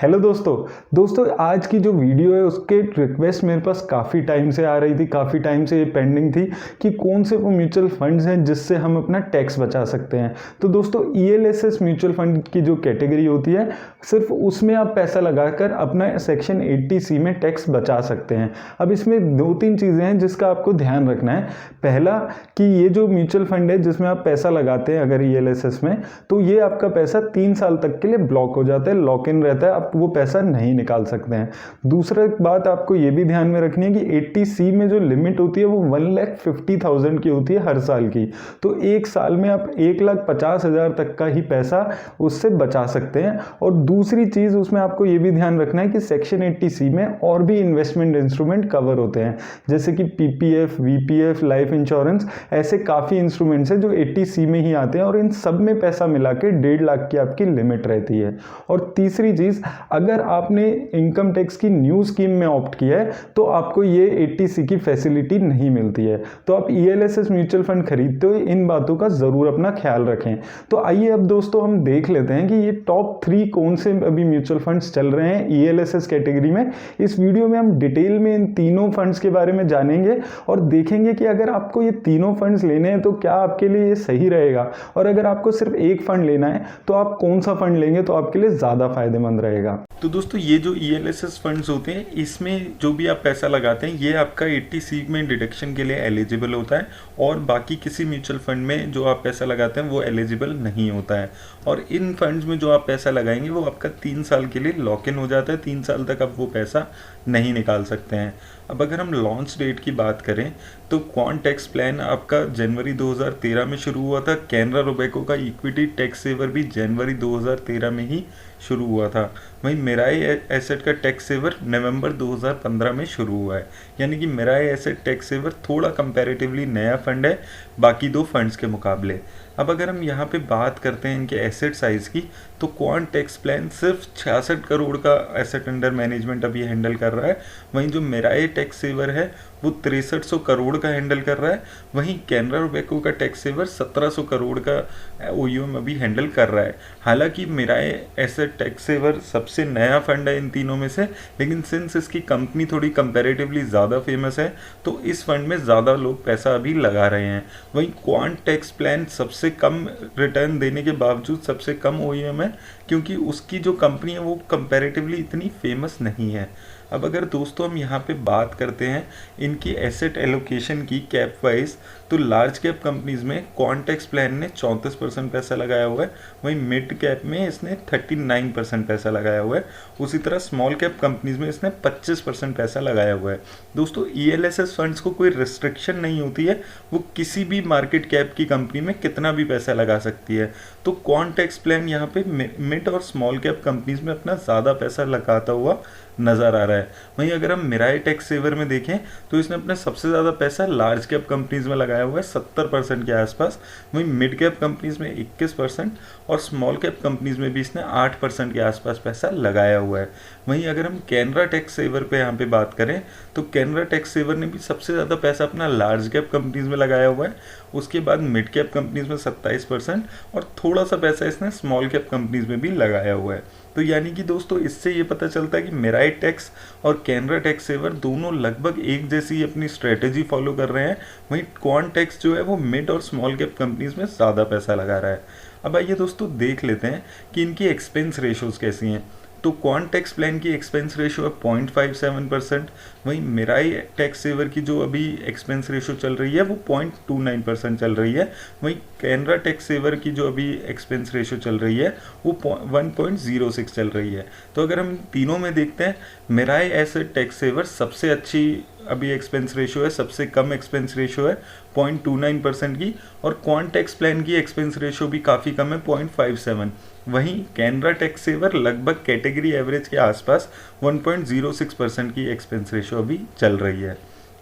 Hello दोस्तों आज की जो वीडियो है उसके रिक्वेस्ट मेरे पास काफ़ी टाइम से आ रही थी, काफ़ी टाइम से ये पेंडिंग थी कि कौन से वो म्यूचुअल फंड्स हैं जिससे हम अपना टैक्स बचा सकते हैं। तो दोस्तों ईएलएसएस म्यूचुअल फंड की जो कैटेगरी होती है सिर्फ उसमें आप पैसा लगाकर अपना सेक्शन 80C में टैक्स बचा सकते हैं। अब इसमें दो तीन चीज़ें हैं जिसका आपको ध्यान रखना है। पहला कि ये जो म्यूचुअल फंड है जिसमें आप पैसा लगाते हैं अगर ईएलएसएस में, तो ये आपका पैसा 3 साल तक के लिए ब्लॉक हो जाता है, लॉक इन रहता है, आप वो पैसा नहीं निकाल सकते हैं। दूसरा बात आपको ये भी ध्यान में रखनी है कि 80C में जो लिमिट होती है वो 1,50,000 की होती है हर साल की। तो एक साल में आप 1,50,000 तक का ही पैसा उससे बचा सकते हैं। और दूसरी चीज़ उसमें आपको ये भी ध्यान रखना है कि सेक्शन 80C में और भी इन्वेस्टमेंट इंस्ट्रूमेंट कवर होते हैं, जैसे कि पीपीएफ, वीपीएफ, लाइफ इंश्योरेंस, ऐसे काफ़ी इंस्ट्रूमेंट्स हैं जो 80C में ही आते हैं और इन सब में पैसा मिला के 1.5 लाख की आपकी लिमिट रहती है। और तीसरी चीज़, अगर आपने इनकम टैक्स की न्यू स्कीम में ऑप्ट किया है तो आपको ये 80C की फैसिलिटी नहीं मिलती है। तो आप ईएलएसएस म्यूचुअल फंड खरीदते हुए इन बातों का ज़रूर अपना ख्याल रखें। तो आइए अब दोस्तों हम देख लेते हैं कि ये टॉप 3 कौन से अभी म्यूचुअल फंड्स चल रहे हैं ईएलएसएस कैटेगरी में। इस वीडियो में हम डिटेल में इन तीनों फंड्स के बारे में जानेंगे और देखेंगे कि अगर आपको ये तीनों फंड्स लेने हैं तो क्या आपके लिए ये सही रहेगा, और अगर आपको सिर्फ एक फंड लेना है तो आप कौन सा फंड लेंगे तो आपके लिए ज़्यादा फायदेमंद रहेगा। तो दोस्तों ये जो ईएलएसएस फंड्स होते हैं इसमें जो भी आप पैसा लगाते हैं ये आपका 80C में डिडक्शन के लिए एलिजिबल होता है, और बाकी किसी म्यूचुअल फंड में जो आप पैसा लगाते हैं वो एलिजिबल नहीं होता है। और इन फंड्स में जो आप पैसा लगाएंगे वो आपका 3 साल के लिए लॉक इन हो जाता है, 3 साल तक आप वो पैसा नहीं निकाल सकते हैं। अब अगर हम लॉन्च डेट की बात करें तो क्वांट टैक्स प्लान आपका जनवरी 2013 में शुरू हुआ था। कैनरा रोबेको का इक्विटी टैक्स सेवर भी जनवरी 2013 में ही शुरू हुआ था। वहीं मेराई एसेट का टैक्स सेवर नवंबर 2015 में शुरू हुआ है। यानी कि मेराई एसेट टैक्स सेवर थोड़ा कंपैरेटिवली नया फंड है बाकी दो फंड्स के मुकाबले। अब अगर हम यहाँ पे बात करते हैं इनके एसेट साइज़ की, तो क्वांट टैक्स प्लान सिर्फ 66 करोड़ का एसेट अंडर मैनेजमेंट अभी हैंडल कर रहा है। वहीं जो मेराई टैक्स सेवर है वो 6300 करोड़ का हैंडल कर रहा है। वहीं कैनरा रोबेको का टैक्स सेवर 1700 करोड़ का ओयूएम अभी हैंडल कर रहा है। हालांकि मेराई एसेट टैक्स सेवर सबसे नया फंड है इन तीनों में से, लेकिन सिंस इसकी कंपनी थोड़ी कंपैरेटिवली ज़्यादा फेमस है तो इस फंड में ज़्यादा लोग पैसा अभी लगा रहे हैं। वहीं क्वांट टैक्स प्लान सबसे कम रिटर्न देने के बावजूद सबसे कम ओयूएम है, क्योंकि उसकी जो कंपनी है वो कंपैरेटिवली इतनी फेमस नहीं है। अब अगर दोस्तों हम यहाँ पे बात करते हैं इनकी एसेट एलोकेशन की कैप वाइज, तो लार्ज कैप कंपनीज में क्वांट टैक्स प्लान ने 34% पैसा लगाया हुआ है। वहीं मिड कैप में इसने 39% पैसा लगाया हुआ है। उसी तरह स्मॉल कैप कंपनीज में इसने 25% पैसा लगाया हुआ है। दोस्तों ईएलएसएस फंड्स को कोई रिस्ट्रिक्शन नहीं होती है, वो किसी भी मार्केट कैप की कंपनी में कितना भी पैसा लगा सकती है। तो क्वांट टैक्स प्लान यहाँ पे मिड और स्मॉल कैप कंपनीज में अपना ज़्यादा पैसा लगाता हुआ नज़र आ रहा है। वहीं अगर हम मेराई टैक्स सेवर में देखें तो इसने अपना सबसे ज़्यादा पैसा लार्ज कैप कंपनीज में लगाया हुआ है 70% के आसपास। वहीं मिड कैप कंपनीज में 21% और स्मॉल कैप कंपनीज में भी इसने 8% के आसपास पैसा लगाया हुआ है। वहीं अगर हम कैनरा टैक्स सेवर पे यहाँ पे बात करें तो कैनरा टैक्स सेवर ने भी सबसे ज़्यादा पैसा अपना लार्ज कैप कंपनीज में लगाया हुआ है। उसके बाद मिड कैप कंपनीज में 27% और थोड़ा सा पैसा इसने स्मॉल कैप कंपनीज में भी लगाया हुआ है। तो यानी कि दोस्तों इससे ये पता चलता है कि मेराई टैक्स और कैनरा टैक्स सेवर दोनों लगभग एक जैसी अपनी स्ट्रेटेजी फॉलो कर रहे हैं। वहीं क्वांट टैक्स जो है वो मिड और स्मॉल कैप कंपनीज में ज़्यादा पैसा लगा रहा है। अब आइए दोस्तों देख लेते हैं कि इनकी एक्सपेंस रेशोज़ कैसी हैं। तो क्वांट टैक्स प्लान की एक्सपेंस रेशो है 0.57%। वहीं मेराई टैक्स सेवर की जो अभी एक्सपेंस रेशो चल रही है वो 0.29% चल रही है। वहीं कैनरा टैक्स सेवर की जो अभी एक्सपेंस रेशो चल रही है वो 1.06 चल रही है। तो अगर हम तीनों में देखते हैं, मेराई एसेट टैक्स सेवर सबसे अच्छी अभी एक्सपेंस रेशो है, सबसे कम एक्सपेंस रेशो है 0.29% की, और क्वांट टैक्स प्लान की एक्सपेंस रेशो भी काफ़ी कम है 0.57। वहीं कैनरा टैक्स सेवर लगभग कैटेगरी एवरेज के आसपास 1.06% की एक्सपेंस रेशो अभी चल रही है।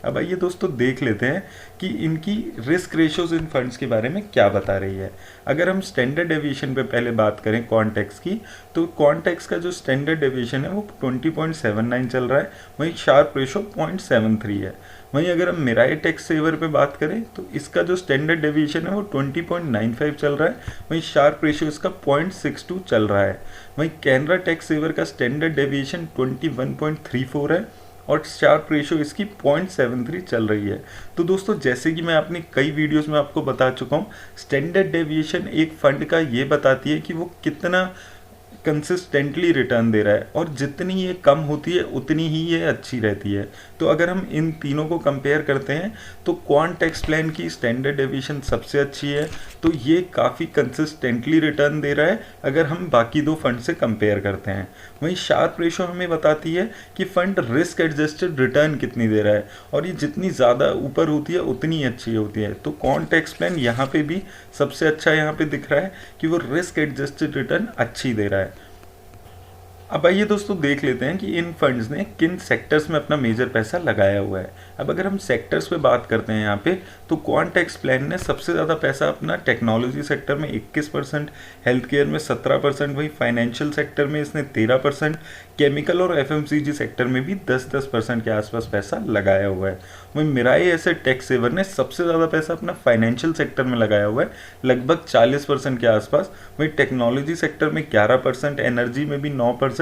अब आइए दोस्तों देख लेते हैं कि इनकी रिस्क रेशियोज इन फंड्स के बारे में क्या बता रही है। अगर हम स्टैंडर्ड डेविएशन पे पहले बात करें कॉन्टेक्स की, तो कॉन्टेक्स का जो स्टैंडर्ड डेविएशन है वो 20.79 चल रहा है, वहीं शार्प रेशो 0.73 है। वहीं अगर हम मिराई टैक्स सेवर पे बात करें तो इसका जो स्टैंडर्ड डेविएशन है वो 20.95 चल रहा है, वहीं शार्प रेशियो इसका 0.62 चल रहा है। वहीं कैनरा टैक्स सेवर का स्टैंडर्ड डेविएशन 21.34 है और शार्प रेशियो इसकी 0.73 चल रही है। तो दोस्तों जैसे कि मैं अपनी कई वीडियोस में आपको बता चुका हूँ, स्टैंडर्ड डेविएशन एक फंड का ये बताती है कि वो कितना कंसिस्टेंटली रिटर्न दे रहा है, और जितनी ये कम होती है उतनी ही ये अच्छी रहती है। तो अगर हम इन तीनों को कंपेयर करते हैं तो क्वांट टैक्स प्लान की स्टैंडर्ड डेविएशन सबसे अच्छी है, तो ये काफ़ी कंसिस्टेंटली रिटर्न दे रहा है अगर हम बाकी दो फंड से कंपेयर करते हैं। वहीं शार्प रेशो हमें बताती है कि फंड रिस्क एडजस्टेड रिटर्न कितनी दे रहा है, और ये जितनी ज़्यादा ऊपर होती है उतनी अच्छी होती है। तो क्वांट टैक्स प्लान यहाँ पे भी सबसे अच्छा यहाँ पे दिख रहा है कि वो रिस्क एडजस्टेड रिटर्न अच्छी दे रहा है। अब आइए दोस्तों देख लेते हैं कि इन फंड्स ने किन सेक्टर्स में अपना मेजर पैसा लगाया हुआ है। अब अगर हम सेक्टर्स पे बात करते हैं यहाँ पे, तो क्वांट टैक्स प्लान ने सबसे ज़्यादा पैसा अपना टेक्नोलॉजी सेक्टर में 21%, हेल्थ केयर में 17%, वहीं फाइनेंशियल सेक्टर में इसने 13%, केमिकल और एफएमसीजी सेक्टर में भी 10% के आसपास पैसा लगाया हुआ है। वहीं मिराई एसेट टैक्स सेवर ने सबसे ज़्यादा पैसा अपना फाइनेंशियल सेक्टर में लगाया हुआ है, लगभग 40% के आसपास। वहीं टेक्नोलॉजी सेक्टर में 11%, एनर्जी में भी 9%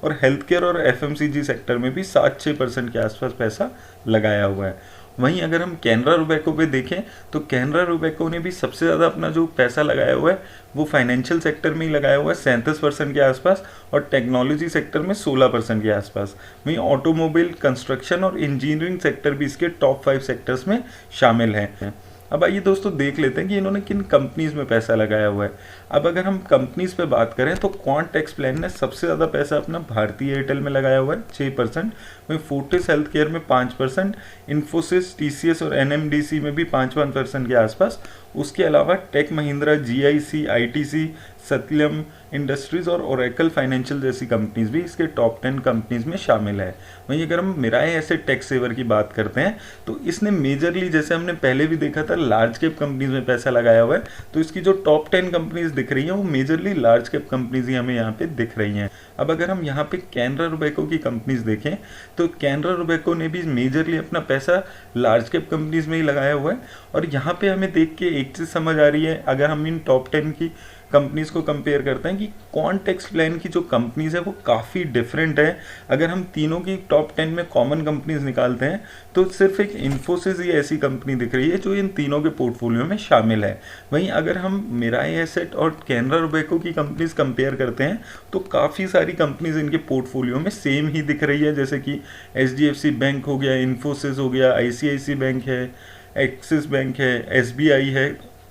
और हेल्थ केयर और एफएमसीजी सेक्टर में भी 7-6% के आसपास पैसा लगाया हुआ है। वहीं अगर हम कैनरा रुबैको पे देखें तो कैनरा रुबैको ने भी सबसे ज़्यादा अपना जो पैसा लगाया हुआ है वो फाइनेंशियल सेक्टर में ही लगाया हुआ है 37% के आसपास, और टेक्नोलॉजी सेक्टर में 16% के आसपास। वहीं ऑटोमोबाइल, कंस्ट्रक्शन और इंजीनियरिंग सेक्टर भी इसके टॉप 5 सेक्टर्स में शामिल हैं। अब आइए दोस्तों देख लेते हैं कि इन्होंने किन कंपनीज में पैसा लगाया हुआ है। अब अगर हम कंपनीज पे बात करें तो क्वांट टैक्स प्लान ने सबसे ज़्यादा पैसा अपना भारतीय एयरटेल में लगाया हुआ है 6%, वहीं फोर्टिस हेल्थ केयर में 5%, इन्फोसिस, टीसीएस और एनएमडीसी में भी 5% के आसपास। उसके अलावा टेक महिंद्रा, जीआईसी, आईटीसी, सत्यम इंडस्ट्रीज और ओरेकल फाइनेंशियल जैसी कंपनीज भी इसके टॉप 10 कंपनीज में शामिल है। वहीं अगर हम मिराई एसेट टैक्स सेवर की बात करते हैं तो इसने मेजरली, जैसे हमने पहले भी देखा था, लार्ज कैप कंपनीज में पैसा लगाया हुआ है। तो इसकी जो टॉप 10 कंपनीज दिख रही हैं वो मेजरली लार्ज कैप कंपनीज ही हमें यहाँ पे दिख रही हैं। अब अगर हम यहाँ पे कैनरा रुबैको की कंपनीज देखें तो कैनरा रुबैको ने भी मेजरली अपना पैसा लार्ज कैप कंपनीज में ही लगाया हुआ है, और यहाँ पे हमें देख के एक चीज़ समझ आ रही है अगर हम इन टॉप 10 की कंपनीज को कंपेयर करते हैं कि क्वांट टैक्स प्लान की जो कंपनीज है वो काफ़ी डिफरेंट है। अगर हम तीनों की टॉप 10 में कॉमन कंपनीज निकालते हैं तो सिर्फ एक इन्फोसिस ही ऐसी कंपनी दिख रही है जो इन तीनों के पोर्टफोलियो में शामिल है। वहीं अगर हम मिराई एसेट और कैनरा रुबैको की कंपनीज कंपेयर करते हैं तो काफ़ी सारी कंपनीज इनके पोर्टफोलियो में सेम ही दिख रही है, जैसे कि एचडीएफसी बैंक हो गया, इन्फोसिस हो गया, आईसीआईसी बैंक है, एक्सिस बैंक है, एसबीआई है।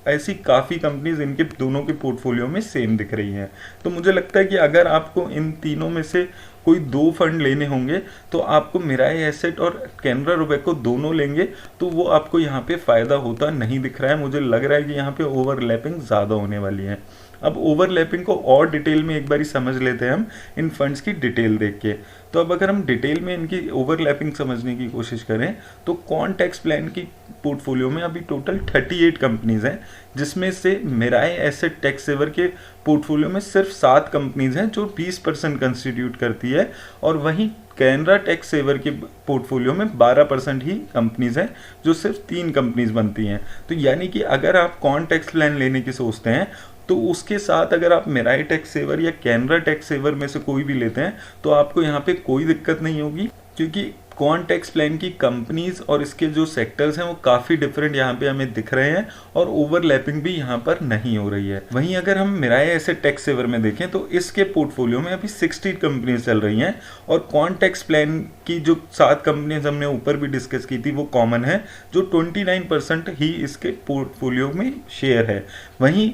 ऐसी काफ़ी कंपनीज इनके दोनों के पोर्टफोलियो में सेम दिख रही हैं। तो मुझे लगता है कि अगर आपको इन तीनों में से कोई दो फंड लेने होंगे तो आपको मिराई एसेट और कैनरा रुबैको दोनों लेंगे तो वो आपको यहाँ पे फ़ायदा होता नहीं दिख रहा है। मुझे लग रहा है कि यहाँ पे ओवरलैपिंग ज़्यादा होने वाली है। अब ओवरलैपिंग को और डिटेल में एक बारी समझ लेते हैं हम इन फंड्स की डिटेल देख के। तो अब अगर हम डिटेल में इनकी ओवरलैपिंग समझने की कोशिश करें तो क्वांट टैक्स प्लान की पोर्टफोलियो में अभी टोटल 38 कंपनीज हैं, जिसमें से मिराई एसेट टैक्स सेवर के पोर्टफोलियो में सिर्फ 7 कंपनीज हैं जो 20% कंस्टिट्यूट करती है, और वहीं कैनरा टैक्स सेवर के पोर्टफोलियो में 12% ही कंपनीज हैं जो सिर्फ 3 कंपनीज बनती हैं। तो यानी कि अगर आप क्वांट टैक्स प्लान लेने की सोचते हैं तो उसके साथ अगर आप मिराई टैक्स सेवर या कैनरा टैक्स सेवर में से कोई भी लेते हैं तो आपको यहाँ पे कोई दिक्कत नहीं होगी, क्योंकि क्वांट टैक्स प्लान की कंपनीज और इसके जो सेक्टर्स हैं वो काफ़ी डिफरेंट यहाँ पे हमें दिख रहे हैं, और ओवरलैपिंग भी यहाँ पर नहीं हो रही है। वहीं अगर हम मिराई एसेट टैक्स सेवर में देखें तो इसके पोर्टफोलियो में अभी 60 कंपनीज चल रही हैं, और क्वांट टैक्स प्लान की जो 7 कंपनीज हमने ऊपर भी डिस्कस की थी वो कॉमन है, जो 29% ही इसके पोर्टफोलियो में शेयर है। वहीं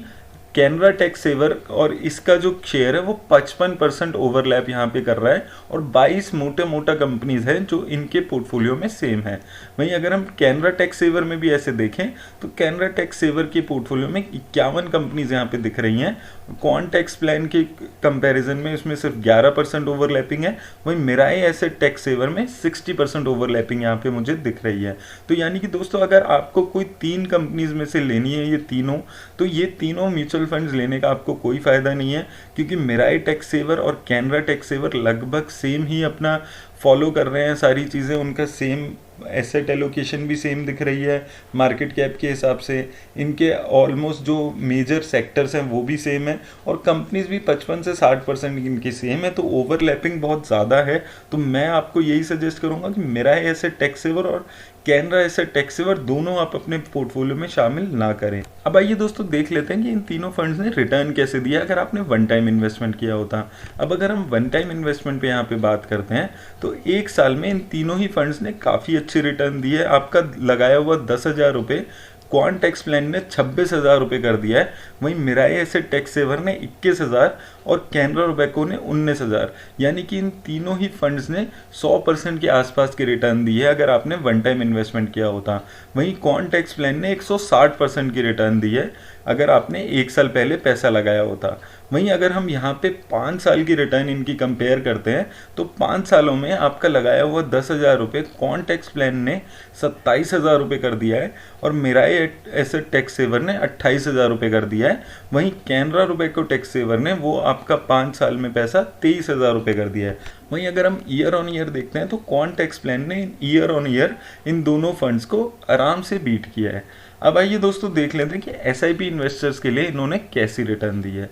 कैनरा टैक्स सेवर और इसका जो शेयर है वो 55% ओवरलैप यहाँ पे कर रहा है और 22 मोटे मोटा कंपनीज हैं जो इनके पोर्टफोलियो में सेम है। वहीं अगर हम कैनरा टैक्स सेवर में भी ऐसे देखें तो कैनरा टैक्स सेवर के पोर्टफोलियो में 51 कंपनीज यहाँ पे दिख रही हैं। क्वांट टैक्स प्लान के कंपैरिजन में इसमें सिर्फ 11% ओवरलैपिंग है। वहीं मिराई एसेट टैक्स सेवर में 60% ओवरलैपिंग यहाँ पे मुझे दिख रही है। तो यानी कि दोस्तों अगर आपको कोई 3 कंपनीज में से लेनी है ये तीनों, तो ये तीनों म्यूचुअल फंड्स लेने का आपको कोई फायदा नहीं है, क्योंकि मिराई टैक्स सेवर और कैनरा टैक्स सेवर लगभग सेम ही अपना फॉलो कर रहे हैं सारी चीज़ें। उनका सेम एसेट एलोकेशन भी सेम दिख रही है मार्केट कैप के हिसाब से। इनके ऑलमोस्ट जो मेजर सेक्टर्स हैं वो भी सेम है और कंपनीज भी 55 से 60% इनकी सेम है। तो ओवरलैपिंग बहुत ज़्यादा है। तो मैं आपको यही सजेस्ट करूंगा कि मिराई एसेट टैक्स सेवर और कैनरा एसेट टैक्स सेवर दोनों आप अपने पोर्टफोलियो में शामिल ना करें। अब आइए दोस्तों देख लेते हैं कि इन तीनों फंड्स ने रिटर्न कैसे दिया अगर आपने वन टाइम इन्वेस्टमेंट किया होता। अब अगर हम वन टाइम इन्वेस्टमेंट पे यहाँ पे बात करते हैं तो एक साल में इन तीनों ही फंड्स ने काफ़ी अच्छी रिटर्न दी है। आपका लगाया हुआ 10,000 रुपये क्वांट टैक्स प्लान ने 26,000 रुपये कर दिया है। वहीं मिराई एसेट टैक्स सेवर ने 21,000 और कैनरा रोबेको ने 19,000, यानी कि इन तीनों ही फंड्स ने 100% के आसपास की रिटर्न दी है अगर आपने वन टाइम इन्वेस्टमेंट किया होता। वहीं क्वांट टैक्स प्लान ने 160% की रिटर्न दी है अगर आपने एक साल पहले पैसा लगाया होता। वहीं अगर हम यहाँ पे 5 साल की रिटर्न इनकी कंपेयर करते हैं तो 5 सालों में आपका लगाया हुआ 10,000 रुपये क्वांट टैक्स प्लान ने 27,000 रुपये कर दिया है और मिराई एसेट टैक्स सेवर ने 28,000 रुपये कर दिया है। वहीं कैनरा रोबेको टैक्स सेवर ने वो आपका 5 साल में पैसा 23,000 रुपये कर दिया है। वहीं अगर हम ईयर ऑन ईयर देखते हैं तो क्वांट टैक्स प्लान ने ईयर ऑन ईयर इन दोनों फंड्स को आराम से बीट किया है। अब आइए दोस्तों देख लेते हैं कि एसआईपी इन्वेस्टर्स के लिए इन्होंने कैसी रिटर्न दी है।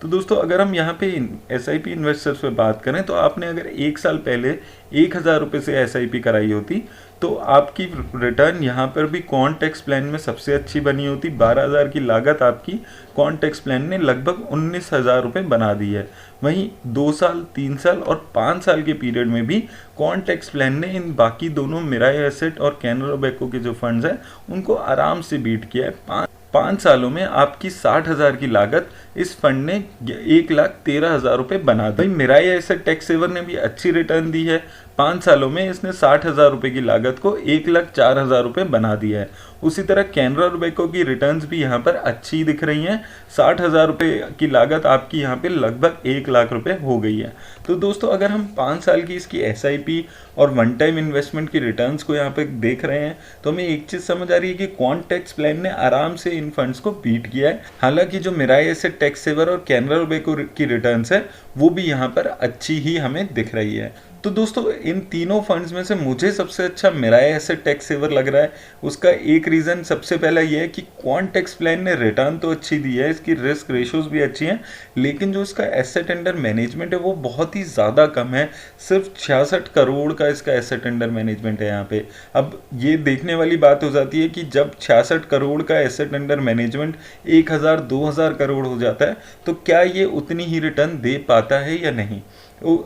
तो दोस्तों अगर हम यहाँ पे एसआईपी इन्वेस्टर्स पे बात करें तो आपने अगर एक साल पहले 1,000 रुपये से एसआईपी कराई होती तो आपकी रिटर्न यहाँ पर भी क्वांट टैक्स प्लान में सबसे अच्छी बनी होती। 12,000 की लागत आपकी क्वांट टैक्स प्लान ने लगभग 19,000 रुपये बना दी है। वहीं 2 साल, 3 साल और 5 साल के पीरियड में भी क्वांट टैक्स प्लान ने इन बाकी दोनों मिराई एसेट और कैनरा रोबेको के जो फंड्स हैं उनको आराम से बीट किया है। 5 सालों में आपकी 60,000 की लागत इस फंड ने 1,13,000 रुपये बना दी। मिराई एसेट टैक्स सेवर ने भी अच्छी रिटर्न दी है। 5 सालों में इसने 60,000 रुपये की लागत को 1,04,000 रुपये बना दिया है। उसी तरह कैनरा रोबेको की रिटर्न्स भी यहाँ पर अच्छी दिख रही हैं। 60,000 रुपये की लागत आपकी यहाँ पे लगभग 1,00,000 रुपये हो गई है। तो दोस्तों अगर हम 5 साल की इसकी एसआईपी और वन टाइम इन्वेस्टमेंट की रिटर्न्स को यहाँ पे देख रहे हैं तो हमें एक चीज़ समझ आ रही है कि क्वांट टैक्स प्लान ने आराम से इन फंड्स को बीट किया है। हालांकि जो मिराई एसेट टैक्स सेवर और कैनरा रोबेको की रिटर्न्स है वो भी यहाँ पर अच्छी ही हमें दिख रही है। तो दोस्तों इन तीनों फंड्स में से मुझे सबसे अच्छा मिराई एसेट टैक्स सेवर लग रहा है। उसका एक रीज़न सबसे पहला ये है कि क्वांट टैक्स प्लान ने रिटर्न तो अच्छी दी है, इसकी रिस्क रेशोज़ भी अच्छी हैं, लेकिन जो इसका एसेट अंडर मैनेजमेंट है वो बहुत ही ज़्यादा कम है। सिर्फ 66 करोड़ का इसका एसेट अंडर मैनेजमेंट है यहाँ पे। अब ये देखने वाली बात हो जाती है कि जब 66 करोड़ का एसेट अंडर मैनेजमेंट 1,000-2,000 करोड़ हो जाता है तो क्या ये उतनी ही रिटर्न दे पाता है या नहीं।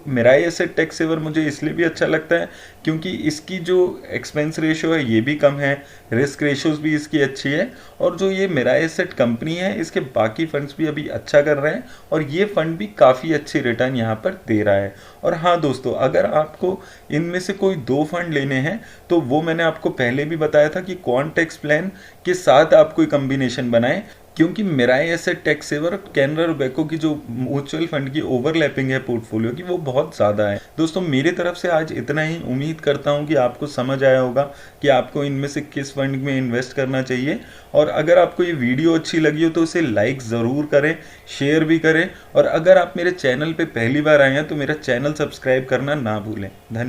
मिराई एसेट टैक्स सेवर मुझे इसलिए भी अच्छा लगता है क्योंकि इसकी जो एक्सपेंस रेशो है ये भी कम है, रिस्क रेशोज़ भी इसकी अच्छी है और जो ये मिराई एसेट कंपनी है इसके बाकी फंड्स भी अभी अच्छा कर रहे हैं और ये फंड भी काफ़ी अच्छी रिटर्न यहाँ पर दे रहा है। और हाँ दोस्तों अगर आपको इनमें से कोई 2 फंड लेने हैं तो वो मैंने आपको पहले भी बताया था कि क्वांट टैक्स प्लान के साथ आप कोई कम्बिनेशन बनाएं, क्योंकि मिराई एसेट टैक्स सेवर और कैनरा रोबेको की जो म्यूचुअल फंड की ओवरलैपिंग है पोर्टफोलियो की वो बहुत ज़्यादा है। दोस्तों मेरी तरफ से आज इतना ही। उम्मीद करता हूँ कि आपको समझ आया होगा कि आपको इनमें से किस फंड में इन्वेस्ट करना चाहिए। और अगर आपको ये वीडियो अच्छी लगी हो तो इसे लाइक ज़रूर करें, शेयर भी करें और अगर आप मेरे चैनल पर पहली बार आए हैं तो मेरा चैनल सब्सक्राइब करना ना भूलें। धन्यवाद।